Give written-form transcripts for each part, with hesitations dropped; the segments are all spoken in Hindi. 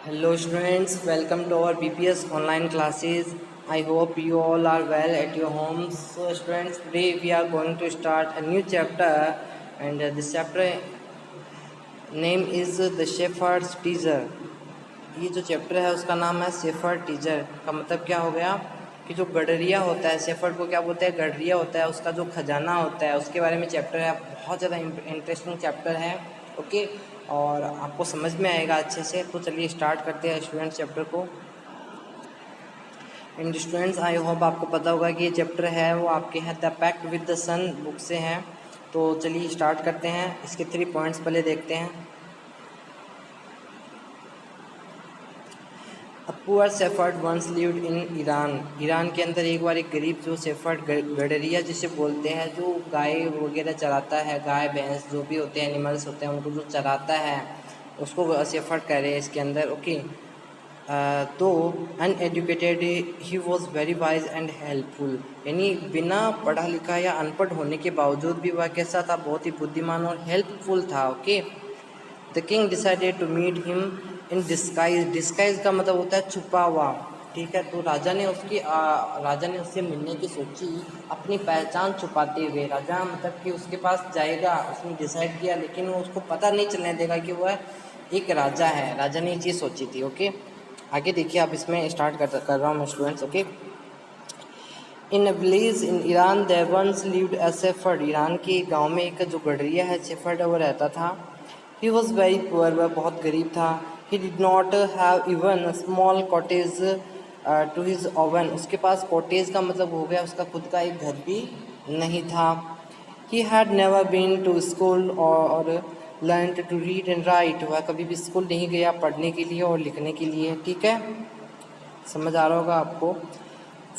Hello students, welcome to our BPS online classes. I hope you all are well at your homes. So students, today we are going to start a new chapter and this chapter name is The Shepherd's Teacher. ये जो चैप्टर है उसका नाम है शेफर्ड टीचर। का मतलब क्या हो गया कि जो गडरिया होता है, शेफर्ड को क्या बोलते हैं, गडरिया होता है, उसका जो खजाना होता है उसके बारे में चैप्टर है। बहुत ज़्यादा इंटरेस्टिंग चैप्टर है। ओके, और आपको समझ में आएगा अच्छे से। तो चलिए स्टार्ट करते हैं स्टूडेंट्स चैप्टर को। एंड स्टूडेंट्स, आई होप आपको पता होगा कि ये चैप्टर है वो आपके हैं the pact with the sun book से हैं। तो चलिए स्टार्ट करते हैं। इसके 3 पॉइंट्स पहले देखते हैं। A poor shepherd once lived in Iran. Iran के अंदर एक बार एक गरीब जो शेफर्ड गडरिया जिसे बोलते हैं, जो गाय वगैरह चराता है, गाय भैंस जो भी होते हैं, एनिमल्स होते हैं, उनको जो चराता है उसको शेफर्ड कह रहे हैं इसके अंदर। ओके, तो uneducated he was very wise and helpful, यानी बिना पढ़ा लिखा या अनपढ़ होने के बावजूद भी वह कैसा था, बहुत ही बुद्धिमान और हेल्पफुल था। Okay, the king decided to meet him in disguise. Disguise का मतलब होता है छुपा हुआ। ठीक है, तो राजा ने उससे मिलने की सोची, अपनी पहचान छुपाते हुए। राजा मतलब कि उसके पास जाएगा, उसने डिसाइड किया, लेकिन वो उसको पता नहीं चलने देगा कि वह एक राजा है। राजा ने ये चीज़ सोची थी। ओके, आगे देखिए, आप इसमें स्टार्ट कर रहा हूँ मैं students. Okay, in village in Iran there once lived a shepherd. Iran के गांव में एक जो गडरिया है, शेफर्ड, वो रहता था। ही वॉज वेरी पुअर, वह बहुत गरीब था। He did not have even small cottage to his own. उसके पास कॉटेज का मतलब हो गया उसका खुद का एक घर भी नहीं था। He had never been to school और learn to read and write. वह कभी भी स्कूल नहीं गया पढ़ने के लिए और लिखने के लिए। ठीक है, समझ आ रहा होगा आपको।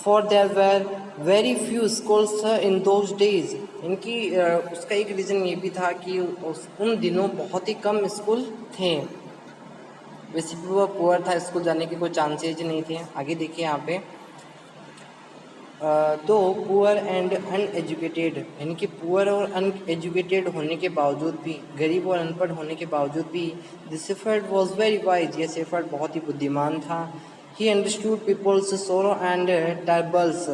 For their were very few schools in those days. इनकी उसका एक रीज़न ये भी था कि उन दिनों बहुत ही कम स्कूल थे। वैसे भी वो पुअर था, स्कूल जाने के कोई चांसेज नहीं थे। आगे देखिए यहाँ पे, तो पुअर एंड अनएजुकेटेड, यानी कि पुअर और अनएजुकेटेड होने के बावजूद भी, गरीब और अनपढ़ होने के बावजूद भी, the shepherd was very wise. ये शेफर्ड बहुत ही बुद्धिमान था। He understood people's sorrow and troubles.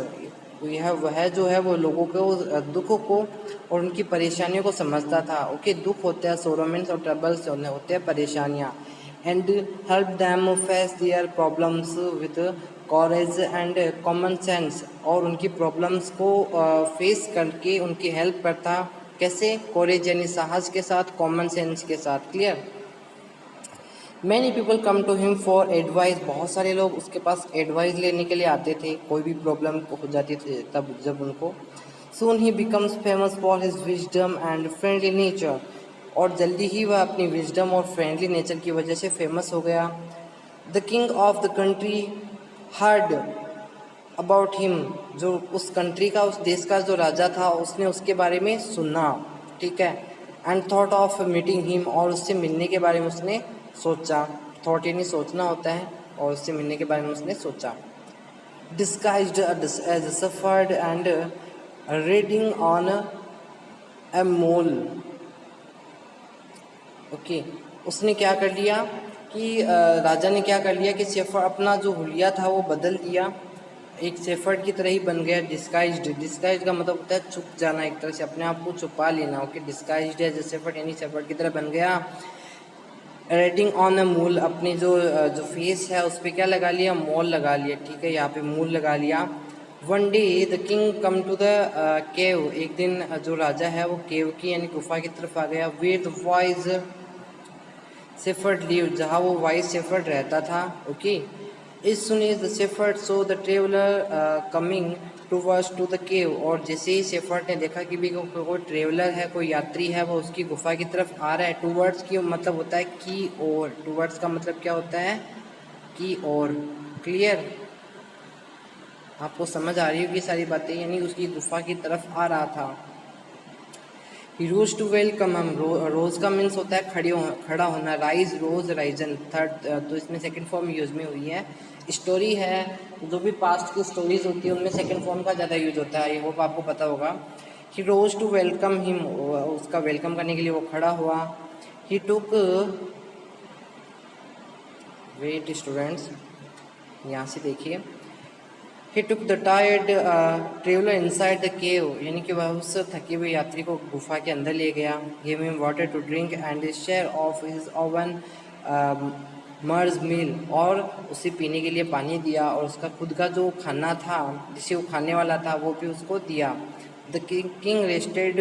यह वह जो है वो लोगों को दुखों को और उनकी परेशानियों को समझता था। ओके, दुख होते हैं सोरो मीन्स, और ट्रबल्स होते हैं परेशानियाँ। And help them face their problems with courage and common sense. और उनकी प्रॉब्लम्स को फेस करके उनकी हेल्प करता। कैसे? कॉरेज यानी साहस के साथ, कॉमन सेंस के साथ। Clear? Many people come to him for advice. बहुत सारे लोग उसके पास एडवाइस लेने के लिए आते थे, कोई भी प्रॉब्लम हो जाती थी तब जब उनको। Soon he becomes famous for his wisdom and friendly nature. और जल्दी ही वह अपनी विजडम और फ्रेंडली नेचर की वजह से फेमस हो गया। The king of the country heard about him. जो उस कंट्री का, उस देश का जो राजा था, उसने उसके बारे में सुना। ठीक है, and thought of meeting him. और उससे मिलने के बारे में उसने सोचा। थॉट यानी सोचना होता है, और उससे मिलने के बारे में उसने सोचा। Disguised as a shepherd and riding on a mule. Okay, उसने क्या कर लिया कि राजा ने क्या कर लिया कि शेफर्ड अपना जो हुलिया था वो बदल दिया, एक शेफर्ड की तरह ही बन गया। डिस्गाइज्ड, डिस्गाइज का मतलब होता है छुप जाना, एक तरह से अपने आप को छुपा लेना। Okay, disguised as a shepherd यानी शेफर्ड की तरह बन गया। रेडिंग ऑन अ मूल, अपनी जो फेस है उस पर क्या लगा लिया, मॉल लगा लिया। ठीक है, यहाँ पे मूल लगा लिया। One day the king come to the cave. एक दिन जो राजा है वो केव की यानी गुफा की तरफ आ गया। Where the wise shepherd live, जहाँ वो वाइज शेफर्ड रहता था। Okay, as soon as the shepherd saw the traveller coming towards to the cave. और जैसे ही शेफर्ड ने देखा कि भी कोई ट्रेवलर है, कोई यात्री है, वो उसकी गुफा की तरफ आ रहा है। टूवर्ड्स की मतलब होता है की ओर। टूवर्ड्स का मतलब क्या होता है, की ओर। क्लियर? आपको समझ आ रही होगी सारी बातें, यानी उसकी गुफा की तरफ आ रहा था। ही रोज टू वेलकम हम। रोज का मीन्स होता है खड़ा होना। राइज, रोज, राइजन, थर्ड, तो इसमें सेकंड फॉर्म यूज में हुई है। स्टोरी है, जो भी पास्ट की स्टोरीज होती है उनमें सेकंड फॉर्म का ज़्यादा यूज होता है, ये होप आपको पता होगा। ही रोज टू वेलकम हिम, उसका वेलकम करने के लिए वो खड़ा हुआ। ही टुक वेट स्टूडेंट्स, यहाँ से देखिए। He took the tired traveler inside the cave, यानी कि वह उस थके हुए यात्री को गुफा के अंदर ले गया। Gave him water to drink and a share of his own मर्ज मील, और उसे पीने के लिए पानी दिया और उसका खुद का जो खाना था जिसे वो खाने वाला था वो भी उसको दिया। The king rested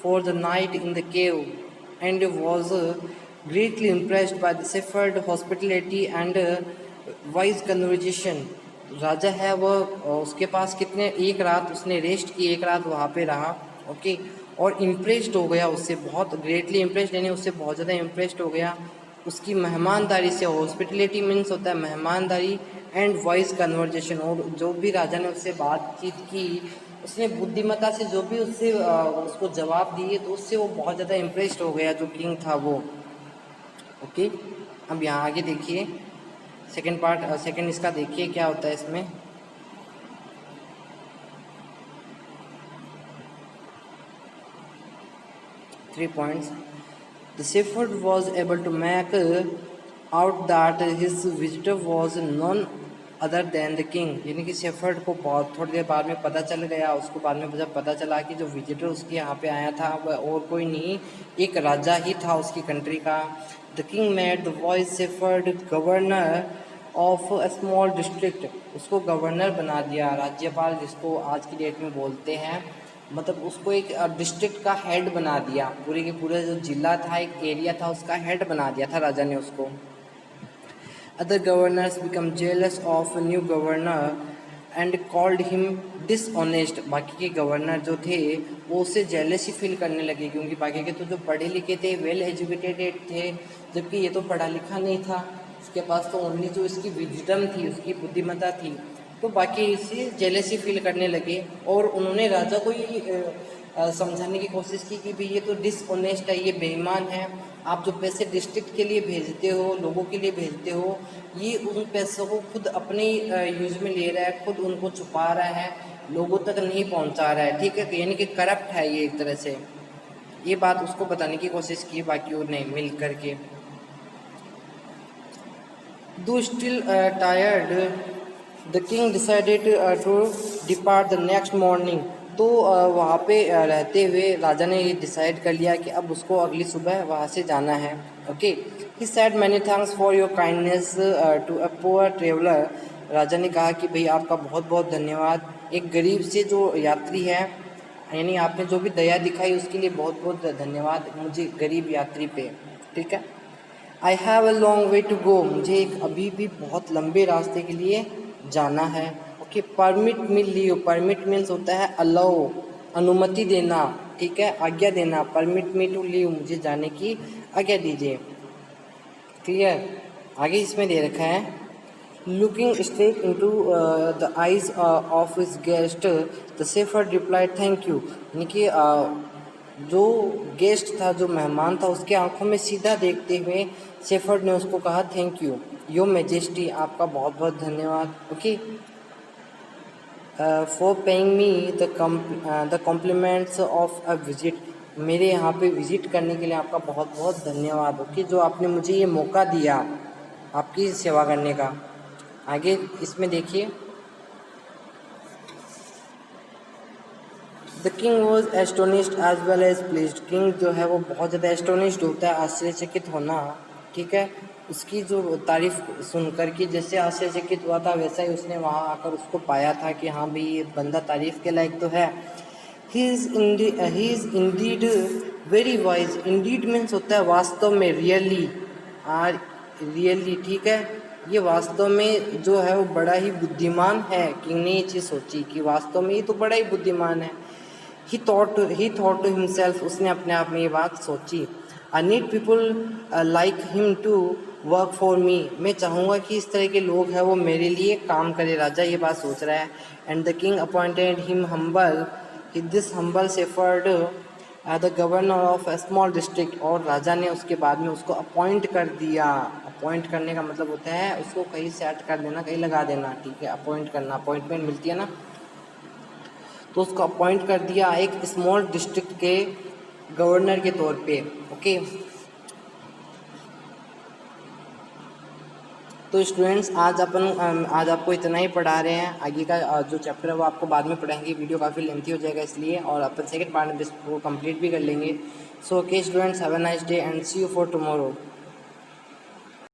for the night in the cave and was greatly impressed by the shepherd hospitality and wise conversation। राजा है वह, उसके पास कितने एक रात उसने रेस्ट की, एक रात वहाँ पे रहा, ओके, और इम्प्रेस्ड हो गया उससे, बहुत ग्रेटली इम्प्रेस्ड, यानी उससे बहुत ज़्यादा इम्प्रेस्ड हो गया उसकी मेहमानदारी से। हॉस्पिटलिटी मीन्स होता है मेहमानदारी, एंड वॉइस कन्वर्जेशन, और जो भी राजा ने उससे बातचीत की उसने बुद्धिमत्ता से जो भी उससे उसको जवाब दिए तो उससे वो बहुत ज़्यादा इम्प्रेस्ड हो गया जो किंग था वो, ओके। अब यहाँ आगे देखिए सेकेंड पार्ट, सेकेंड इसका देखिए क्या होता है इसमें। Three points. The shepherd was able to make out that his visitor was none other than the king, यानी कि शेफर्ड को बहुत थोड़ी देर बाद में पता चल गया, उसको बाद में जब पता चला कि जो विजिटर उसके यहाँ पे आया था वह और कोई नहीं, एक राजा ही था उसकी कंट्री का। The king made the voice shepherd governor of a small district, उसको गवर्नर बना दिया, राज्यपाल जिसको आज की डेट में बोलते हैं, मतलब उसको एक डिस्ट्रिक्ट का हेड बना दिया, पूरे के पूरे जो जिला था एक एरिया था उसका हेड बना दिया था राजा ने उसको। Other governors become jealous of new governor and called him dishonest, बाकी के गवर्नर जो थे वो उससे जेलसी फील करने लगे क्योंकि बाकी के तो जो पढ़े लिखे थे वेल एजुकेटेड थे, जबकि ये तो पढ़ा लिखा नहीं था, उसके पास तो ओनली जो इसकी विजडम थी, उसकी बुद्धिमत्ता थी, तो बाकी इसे जेलसी फील करने लगे। और उन्होंने राजा को ये समझाने की कोशिश की कि भाई ये तो डिसऑनेस्ट है, ये बेईमान है, आप जो पैसे डिस्ट्रिक्ट के लिए भेजते हो, लोगों के लिए भेजते हो, ये उन पैसों को खुद अपने यूज में ले रहा है, खुद उनको छुपा रहा है, लोगों तक नहीं पहुंचा रहा है, ठीक है, यानी कि करप्ट है ये एक तरह से। ये बात उसको बताने की कोशिश की बाकी और नहीं मिल करके। Though still tired the king decided to depart the next morning, तो वहाँ पे रहते हुए राजा ने ये डिसाइड कर लिया कि अब उसको अगली सुबह वहाँ से जाना है, okay. He said many thanks for your kindness to a poor traveller, राजा ने कहा कि भाई आपका बहुत बहुत धन्यवाद, एक गरीब से जो यात्री है, यानी आपने जो भी दया दिखाई उसके लिए बहुत बहुत धन्यवाद मुझे गरीब यात्री पे, ठीक है। I have a long way to go, मुझे एक अभी भी बहुत लंबे रास्ते के लिए जाना है, okay. Permit me leave, permit means होता है अलाउ, अनुमति देना, ठीक है, आज्ञा देना, परमिट मी टू लीव, मुझे जाने की आज्ञा दीजिए, क्लियर। आगे इसमें दे रखा है looking straight into the eyes of his guest the shepherd replied thank you, यानी कि जो गेस्ट था, जो मेहमान था, उसके आंखों में सीधा देखते हुए शेफर्ड ने उसको कहा थैंक यू योर मैजेस्टी, आपका बहुत बहुत धन्यवाद, okay, for paying me the compliments of a visit, मेरे यहाँ पे विजिट करने के लिए आपका बहुत बहुत धन्यवाद, ओके, जो आपने मुझे ये मौका दिया आपकी सेवा करने का। आगे इसमें देखिए the king was astonished as well as pleased, king जो है वो बहुत ज़्यादा एस्टोनिश्ड होता है, आश्चर्यचकित होना, ठीक है, उसकी जो तारीफ सुनकर के जैसे आश्चर्यचकित हुआ था वैसा ही उसने वहाँ आकर उसको पाया था कि हाँ भाई ये बंदा तारीफ के लायक तो है। He is Indeed very wise, Indeed means होता है वास्तव में, रियली, रियली, ठीक है, ये वास्तव में जो है वो बड़ा ही बुद्धिमान है, किंग ने ये चीज़ सोची कि वास्तव में ये तो बड़ा ही बुद्धिमान है। ही थॉट टू हिमसेल्फ, उसने अपने आप में ये बात सोची। I need people like him to work for me, मैं चाहूँगा कि इस तरह के लोग हैं वो मेरे लिए काम करे, राजा ये बात सोच रहा है। And the king appointed him humble, this humble shepherd the governor of a small district, और राजा ने उसके बाद में उसको अपॉइंट कर दिया। अपॉइंट करने का मतलब होता है उसको कहीं सेट कर देना, कहीं लगा देना, ठीक है, अपॉइंट करना, अपॉइंटमेंट मिलती है ना, तो उसको अपॉइंट कर दिया एक स्मॉल डिस्ट्रिक्ट के गवर्नर के तौर पे, ओके। तो स्टूडेंट्स आज आपको इतना ही पढ़ा रहे हैं। आगे का जो चैप्टर है वो आपको बाद में पढ़ाएंगे। वीडियो काफ़ी लेंथी हो जाएगा इसलिए, और अपन सेकंड पार्ट में इसको कंप्लीट भी कर लेंगे। So okay students, have a nice day and see you for tomorrow.